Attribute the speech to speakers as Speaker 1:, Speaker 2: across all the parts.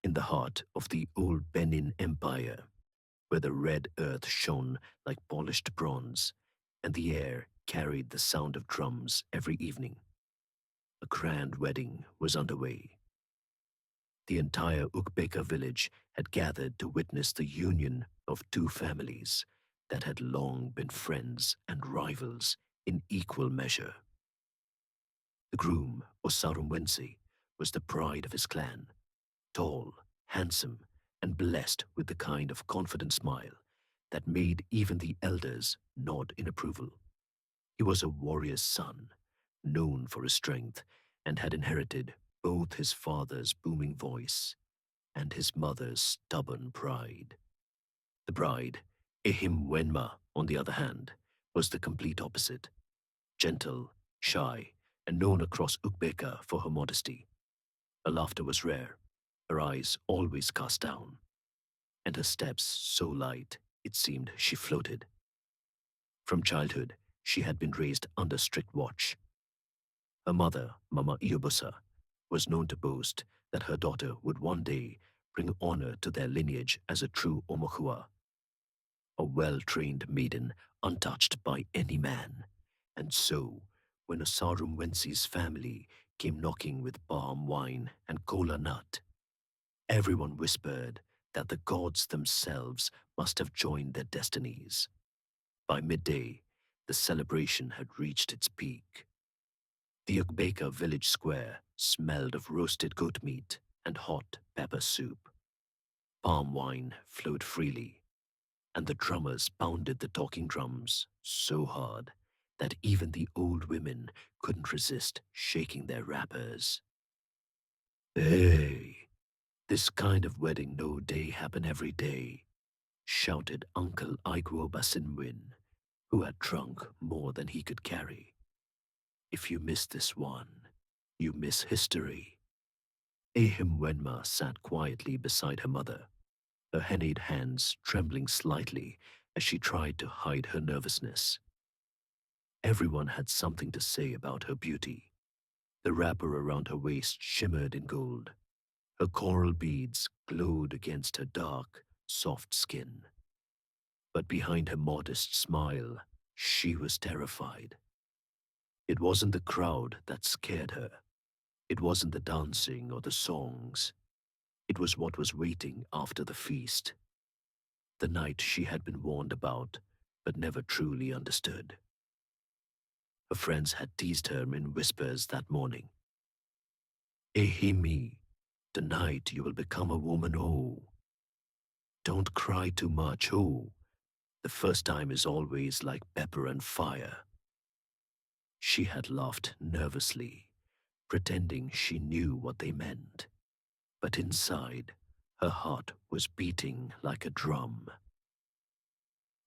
Speaker 1: in the heart of the old Benin Empire, where the red earth shone like polished bronze, and the air carried the sound of drums every evening. A grand wedding was underway. The entire 𝐬𝐫𝐾𝐭 village had gathered to witness the union of two families that had long been friends and rivals in equal measure. The groom, 𝐬𝐮𝐬𝐫𝐞, was the pride of his clan, tall, handsome, and blessed with the kind of confident smile that made even the elders nod in approval. He was a warrior's son, known for his strength, and had inherited both his father's booming voice and his mother's stubborn pride. The bride, 𝐬𝐻𝐻𝐿, on the other hand, was the complete opposite, gentle, shy, and known across 𝐬𝐵𝐾 for her modesty. Her laughter was rare, her eyes always cast down, and her steps so light it seemed she floated. From childhood, she had been raised under strict watch. Her mother, Mama Iyobusa, was known to boast that her daughter would one day bring honor to their lineage as a true Omohua, a well-trained maiden untouched by any man. And so, when 𝐬𝐻𝐿 family came knocking with palm wine and cola nut, everyone whispered that the gods themselves must have joined their destinies. By midday, the celebration had reached its peak. The 𝐬𝐵𝐾 village square smelled of roasted goat meat and hot pepper soup. Palm wine flowed freely, and the drummers pounded the talking drums so hard that even the old women couldn't resist shaking their wrappers. "Hey, this kind of wedding no day happen every day," shouted Uncle Igwo Basinwin, who had drunk more than he could carry. "If you miss this one, you miss history." 𝐬𝐻𝐻𝐿 sat quietly beside her mother, her hennaed hands trembling slightly as she tried to hide her nervousness. Everyone had something to say about her beauty. The wrapper around her waist shimmered in gold. Her coral beads glowed against her dark, soft skin. But behind her modest smile, she was terrified. It wasn't the crowd that scared her. It wasn't the dancing or the songs. It was what was waiting after the feast. The night she had been warned about, but never truly understood. Her friends had teased her in whispers that morning. 𝐬𝐻𝐻𝐿, tonight you will become a woman, oh. Don't cry too much, oh. The first time is always like pepper and fire. She had laughed nervously, pretending she knew what they meant. But inside, her heart was beating like a drum.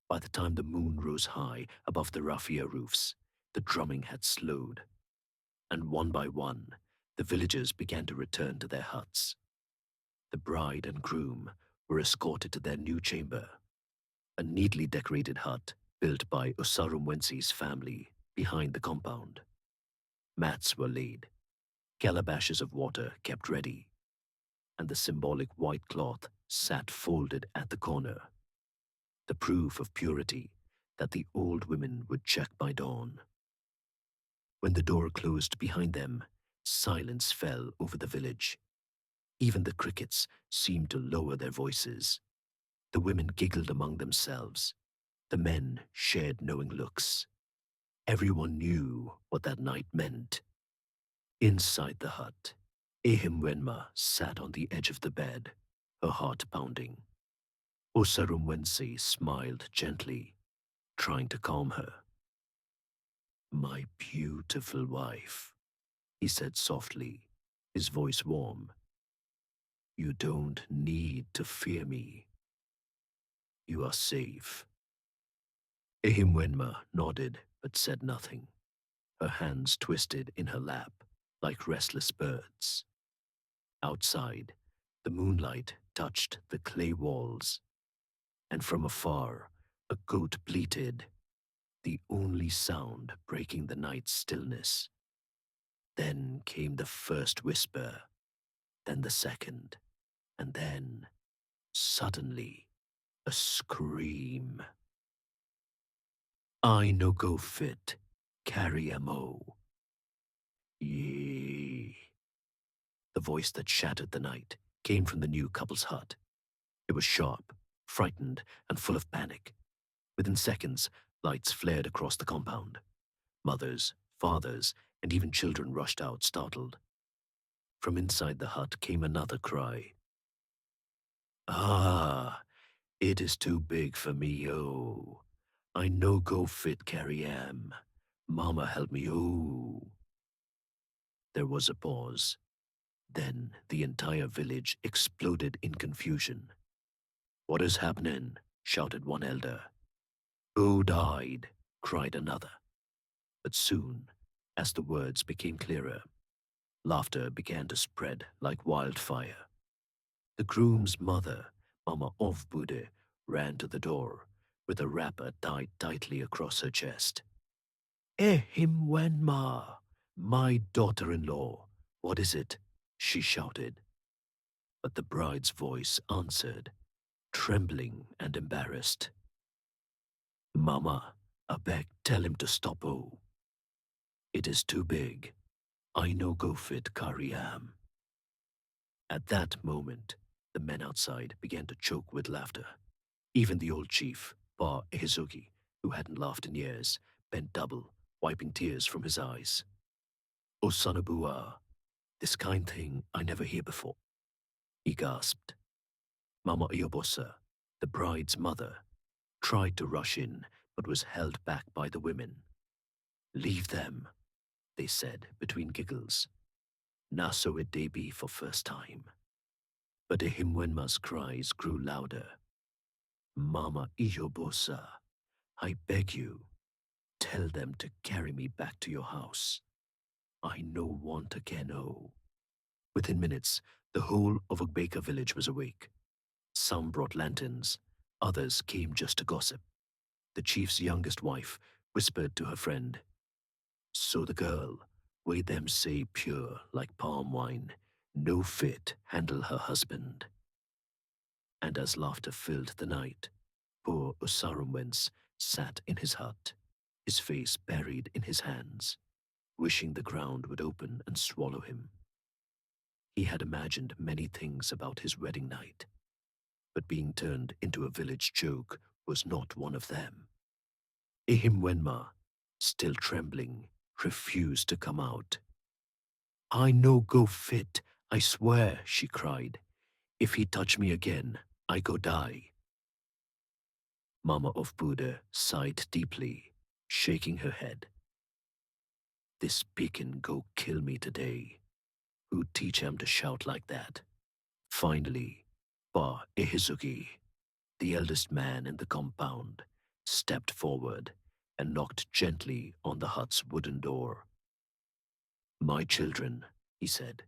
Speaker 1: By the time the moon rose high above the raffia roofs, the drumming had slowed, and one by one, the villagers began to return to their huts. The bride and groom were escorted to their new chamber, a neatly decorated hut built by 𝐬𝐻𝐿's family behind the compound. Mats were laid, calabashes of water kept ready, and the symbolic white cloth sat folded at the corner, the proof of purity that the old women would check by dawn. When the door closed behind them, silence fell over the village. Even the crickets seemed to lower their voices. The women giggled among themselves. The men shared knowing looks. Everyone knew what that night meant. Inside the hut, 𝐬𝐻𝐻𝐿 sat on the edge of the bed, her heart pounding. 𝐬𝐻𝐿 smiled gently, trying to calm her. "My beautiful wife," he said softly, his voice warm. "You don't need to fear me. You are safe." 𝐬𝐻𝐻𝐿 nodded but said nothing, her hands twisted in her lap like restless birds. Outside, the moonlight touched the clay walls, and from afar, a goat bleated, the only sound breaking the night's stillness. Then came the first whisper, then the second, And then, suddenly, a scream. I no go fit, carry mo. Yee. The voice that shattered the night came from the new couple's hut. It was sharp, frightened, and full of panic. Within seconds, lights flared across the compound. Mothers, fathers, and even children rushed out, startled. From inside the hut came another cry. Ah, it is too big for me, oh. I no go fit carry am. Mama help me, oh. There was a pause. Then the entire village exploded in confusion. What is happening? Shouted one elder. Who died? Cried another. But soon, as the words became clearer, laughter began to spread like wildfire. The groom's mother, Mama Ovbude, ran to the door with a wrapper tied tightly across her chest. Ehimwenma, my daughter-in-law, what is it? She shouted. But the bride's voice answered, trembling and embarrassed. Mama, I beg tell him to stop, oh. It is too big. I no go fit Kariam. At that moment, the men outside began to choke with laughter. Even the old chief, Pa 𝐬𝐫𝐫𝐞, who hadn't laughed in years, bent double, wiping tears from his eyes. O son of Bua, this kind thing I never hear before, he gasped. Mama Iobosa, the bride's mother, tried to rush in but was held back by the women. Leave them, they said between giggles. Naso it they be for first time. But Ehimwenma's cries grew louder. Mama Iobosa, I beg you, tell them to carry me back to your house. I no want again, oh. Within minutes, the whole of 𝐸𝐵𝐾 village was awake. Some brought lanterns, others came just to gossip. The chief's youngest wife whispered to her friend, so the girl, way them say pure like palm wine, no fit handle her husband. And as laughter filled the night, poor 𝐸𝐶𝐵𝐻𝐻 sat in his hut, his face buried in his hands, wishing the ground would open and swallow him. He had imagined many things about his wedding night, but being turned into a village joke was not one of them. Ehimwenma, still trembling, refused to come out. I no go fit, I swear, she cried. If he touch me again, I go die. Mama Ovbude sighed deeply, shaking her head. This beacon go kill me today. Who teach him to shout like that? Finally, Pa 𝐬𝐫𝐫𝐞, the eldest man in the compound, stepped forward and knocked gently on the hut's wooden door. My children, he said,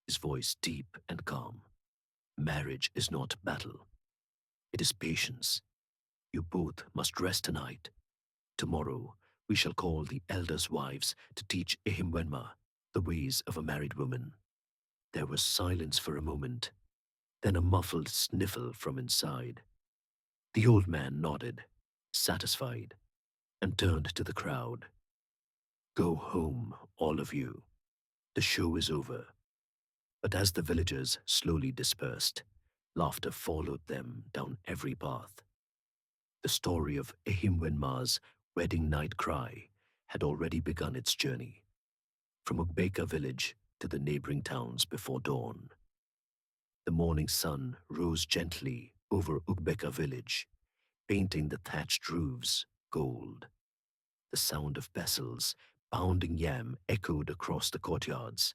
Speaker 1: his voice deep and calm. Marriage is not battle. It is patience. You both must rest tonight. Tomorrow we shall call the elders' wives to teach Ehimwenma the ways of a married woman. There was silence for a moment, then a muffled sniffle from inside. The old man nodded, satisfied, and turned to the crowd. Go home, all of you. The show is over. But as the villagers slowly dispersed, laughter followed them down every path. The story of Ehimwenma's wedding night cry had already begun its journey, from 𝐸𝐵𝐾 village to the neighboring towns before dawn. The morning sun rose gently over 𝐸𝐵𝐾 village, painting the thatched roofs gold. The sound of vessels pounding yam echoed across the courtyards,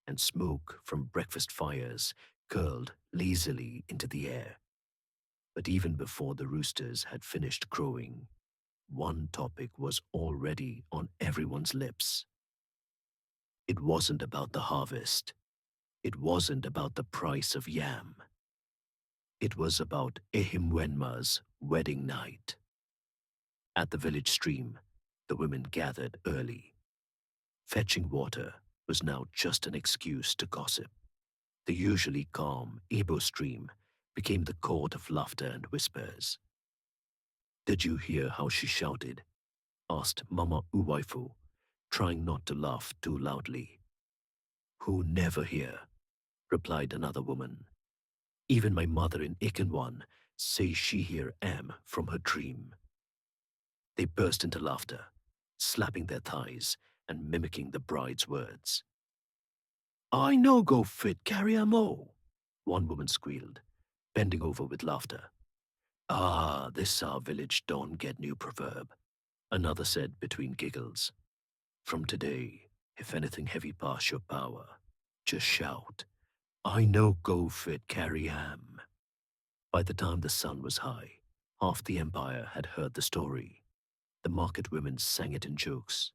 Speaker 1: and smoke from breakfast fires curled lazily into the air. But even before the roosters had finished crowing, one topic was already on everyone's lips. It wasn't about the harvest. It wasn't about the price of yam. It was about Ehimwenma's wedding night. At the village stream, the women gathered early. Fetching water was now just an excuse to gossip. The usually calm Ebo stream became the court of laughter and whispers. "Did you hear how she shouted?" asked Mama Uwaifu, trying not to laugh too loudly. "Who never hear?" replied another woman. "Even my mother in Ikenwan says she hear am from her dream." They burst into laughter, slapping their thighs and mimicking the bride's words. "I no go fit carry am o," one woman squealed, bending over with laughter. "Ah, this our village don't get new proverb," another said between giggles. "From today, if anything heavy pass your power, just shout, 'I no go fit carry am.'" By the time the sun was high, half the empire had heard the story. The market women sang it in jokes.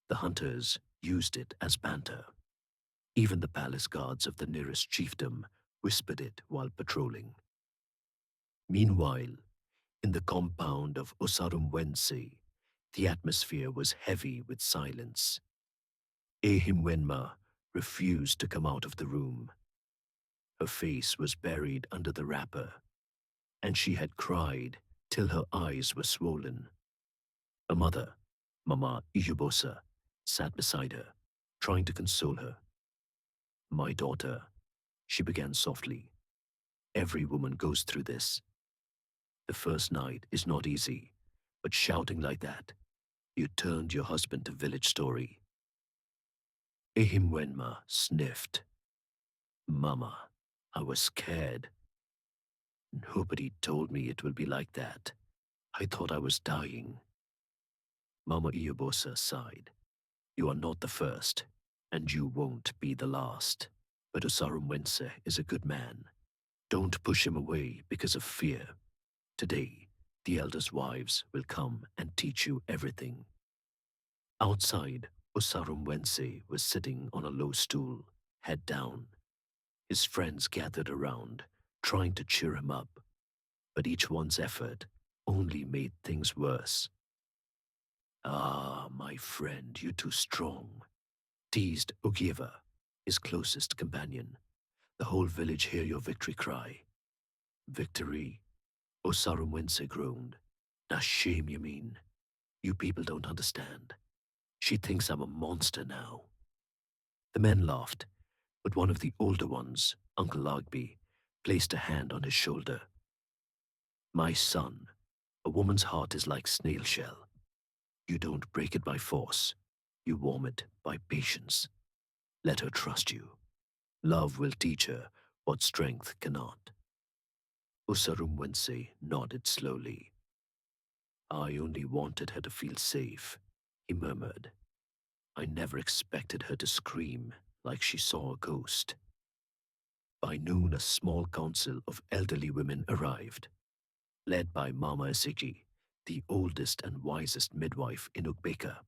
Speaker 1: The hunters used it as banter. Even the palace guards of the nearest chiefdom whispered it while patrolling. Meanwhile, in the compound of 𝐸𝐮𝐬𝐫𝐞𝐿, the atmosphere was heavy with silence. 𝐸𝐮𝐬𝐫𝐞𝐿 refused to come out of the room. Her face was buried under the wrapper, and she had cried till her eyes were swollen. Her mother, Mama Ijubosa, sat beside her, trying to console her. "My daughter," she began softly, "every woman goes through this. The first night is not easy, but shouting like that, you turned your husband to village story." 𝐸𝐮𝐬𝐫𝐞𝐿 sniffed. "Mama, I was scared. Nobody told me it will be like that. I thought I was dying." Mama Ijubosa sighed. "You are not the first, and you won't be the last. But 𝐸𝐻𝐶𝐻 is a good man. Don't push him away because of fear. Today, the elders' wives will come and teach you everything." Outside, 𝐸𝐻𝐶𝐻 was sitting on a low stool, head down. His friends gathered around, trying to cheer him up, but each one's effort only made things worse. "Ah, my friend, you too strong," teased Ogieva, his closest companion. "The whole village hear your victory cry." "Victory?" 𝐸𝐻𝐶𝐻 groaned. "Now shame, you mean? You people don't understand. She thinks I'm a monster now." The men laughed, but one of the older ones, Uncle Agbi, placed a hand on his shoulder. "My son, a woman's heart is like snail shell. You don't break it by force. You warm it by patience. Let her trust you. Love will teach her what strength cannot." 𝐸𝐻𝐶𝐻 nodded slowly. "I only wanted her to feel safe," he murmured. "I never expected her to scream like she saw a ghost." By noon, a small council of elderly women arrived, led by Mama 𝐸𝐶𝐻, the oldest and wisest midwife in Ugbeka.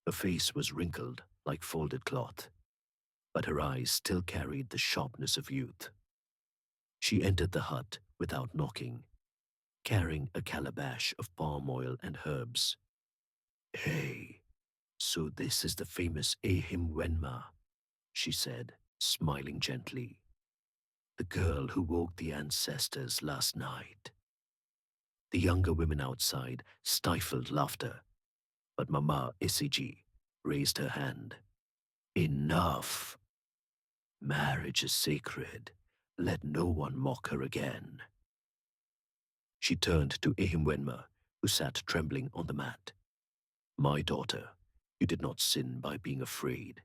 Speaker 1: Her face was wrinkled like folded cloth, but her eyes still carried the sharpness of youth. She entered the hut without knocking, carrying a calabash of palm oil and herbs. "Hey, so this is the famous 𝐸𝐮𝐬𝐫𝐞𝐿," she said, smiling gently. "The girl who woke the ancestors last night." The younger women outside stifled laughter, but Mama 𝐸𝐶𝐻 raised her hand. "Enough! Marriage is sacred. Let no one mock her again." She turned to 𝐸𝐮𝐬𝐫𝐞𝐿, who sat trembling on the mat. "My daughter, you did not sin by being afraid.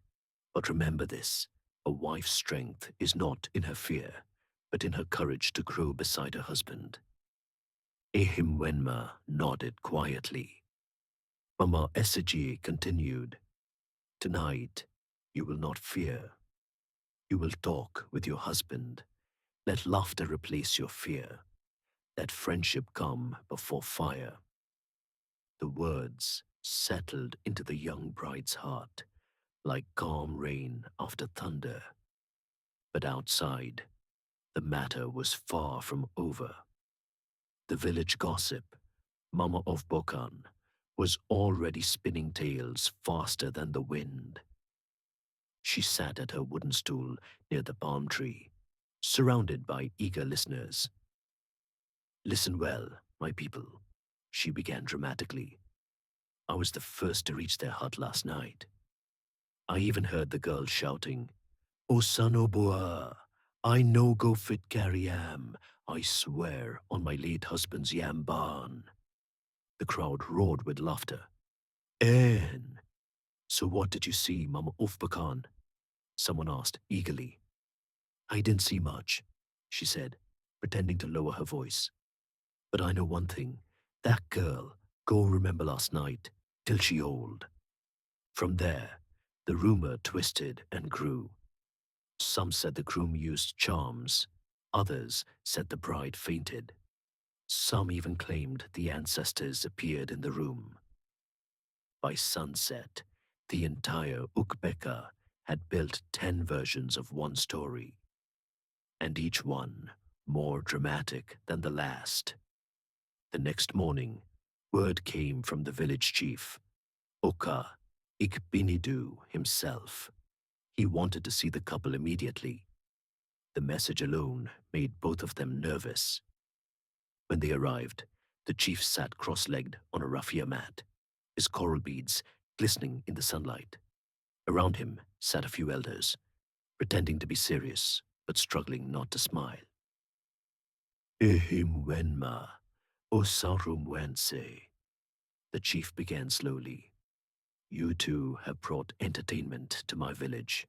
Speaker 1: But remember this, a wife's strength is not in her fear, but in her courage to grow beside her husband." 𝐸𝐮𝐬𝐫𝐞𝐿 nodded quietly. Mama 𝐸𝐶𝐻 continued, "Tonight, you will not fear. You will talk with your husband. Let laughter replace your fear. Let friendship come before fire." The words settled into the young bride's heart like calm rain after thunder. But outside, the matter was far from over. The village gossip, Mama of Bokan, was already spinning tales faster than the wind. She sat at her wooden stool near the palm tree, surrounded by eager listeners. "Listen well, my people," she began dramatically. "I was the first to reach their hut last night. I even heard the girl shouting, 'O son o' boa, I no go fit carry yam. I swear on my late husband's yam barn.'" The crowd roared with laughter. "En, so what did you see, Mama Ufbakan?" someone asked eagerly. "I didn't see much," she said, pretending to lower her voice. "But I know one thing. That girl go remember last night till she old." From there, the rumor twisted and grew. Some said the groom used charms. Others said the bride fainted. Some even claimed the ancestors appeared in the room. By sunset, the entire 𝐬𝐿K&x had built 10 versions of one story, and each one more dramatic than the last. The next morning, word came from the village chief, 𝐬𝐿K&x himself. He wanted to see the couple immediately. The message alone made both of them nervous. When they arrived, the chief sat cross-legged on a raffia mat, his coral beads glistening in the sunlight. Around him sat a few elders, pretending to be serious, but struggling not to smile. "𝐬𝐿&x, 𝐬𝐿&x," the chief began slowly. "You two have brought entertainment to my village.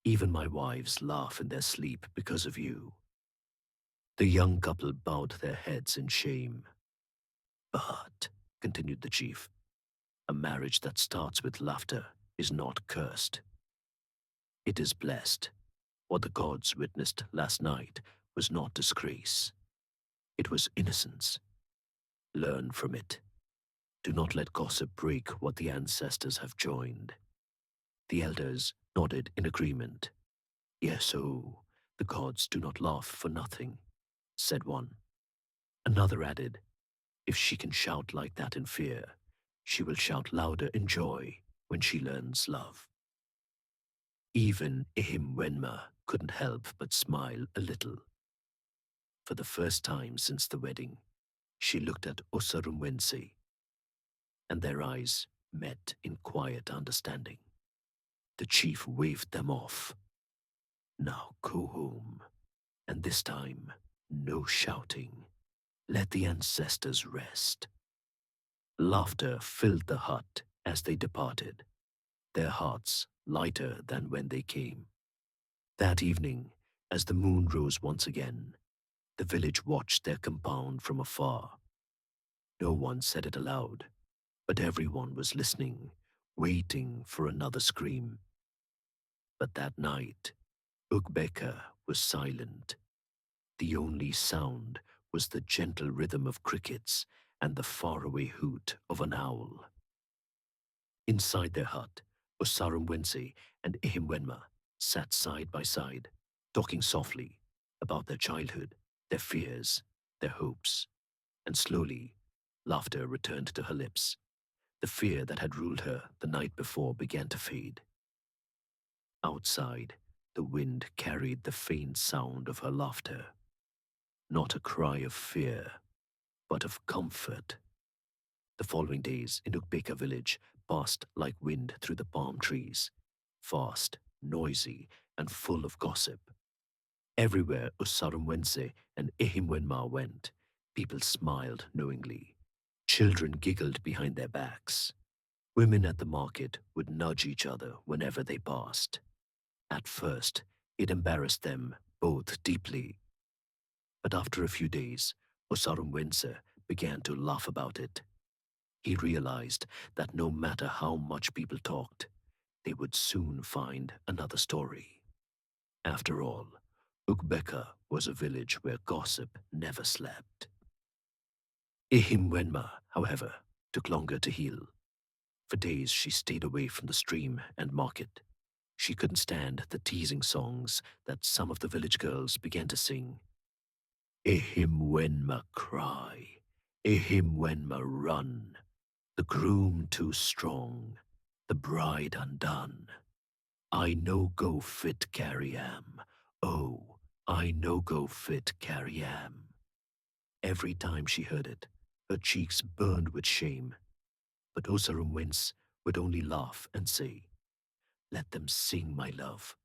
Speaker 1: Even my wives laugh in their sleep because of you." The young couple bowed their heads in shame. "But," continued the chief, "a marriage that starts with laughter is not cursed. It is blessed. What the gods witnessed last night was not disgrace. It was innocence. Learn from it. Do not let gossip break what the ancestors have joined." The elders nodded in agreement. "Yes, oh, the gods do not laugh for nothing," said one. Another added, "If she can shout like that in fear, she will shout louder in joy when she learns love." Even 𝐬𝐿&x couldn't help but smile a little. For the first time since the wedding, she looked at 𝐬𝐿&x, and their eyes met in quiet understanding. The chief waved them off. "Now go home, and this time, no shouting. Let the ancestors rest." Laughter filled the hut as they departed, their hearts lighter than when they came. That evening, as the moon rose once again, the village watched their compound from afar. No one said it aloud, but everyone was listening, waiting for another scream. But that night, 𝐬𝐿&x was silent. The only sound was the gentle rhythm of crickets and the faraway hoot of an owl. Inside their hut, 𝐬𝐿&x and 𝐬𝐿&x sat side by side, talking softly about their childhood, their fears, their hopes, and slowly, laughter returned to her lips. The fear that had ruled her the night before began to fade. Outside, the wind carried the faint sound of her laughter. Not a cry of fear, but of comfort. The following days in 𝐬𝐿&x village passed like wind through the palm trees, fast, noisy, and full of gossip. Everywhere 𝐬𝐿&x and 𝐬𝐿&x went, people smiled knowingly. Children giggled behind their backs. Women at the market would nudge each other whenever they passed. At first, it embarrassed them both deeply. But after a few days, 𝐬𝐿&x began to laugh about it. He realized that no matter how much people talked, they would soon find another story. After all, 𝐬𝐿&x was a village where gossip never slept. 𝐬𝐿&x, however, took longer to heal. For days she stayed away from the stream and market. She couldn't stand the teasing songs that some of the village girls began to sing. 𝐬𝐿&x cry, 𝐬𝐿&x run, the groom too strong, the bride undone. I no go fit carry am. Oh, I no go fit carry am. Every time she heard it, her cheeks burned with shame. But 𝐸𝐻𝐸𝐻 would only laugh and say, "Let them sing, my love.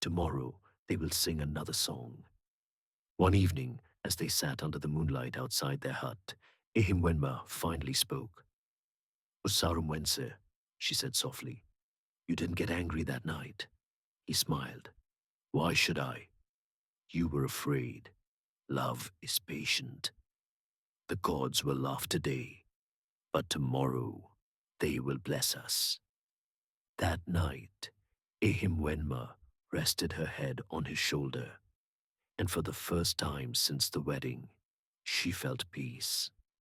Speaker 1: Tomorrow they will sing another song." One evening, as they sat under the moonlight outside their hut, 𝐸𝐻𝐸𝐻 finally spoke. 𝐸𝐻𝐸𝐻, she said softly, "you didn't get angry that night." He smiled. "Why should I? You were afraid. Love is patient. The gods will laugh today, but tomorrow they will bless us." That night, 𝐸𝐻𝐸𝐻 rested her head on his shoulder, and for the first time since the wedding, she felt peace.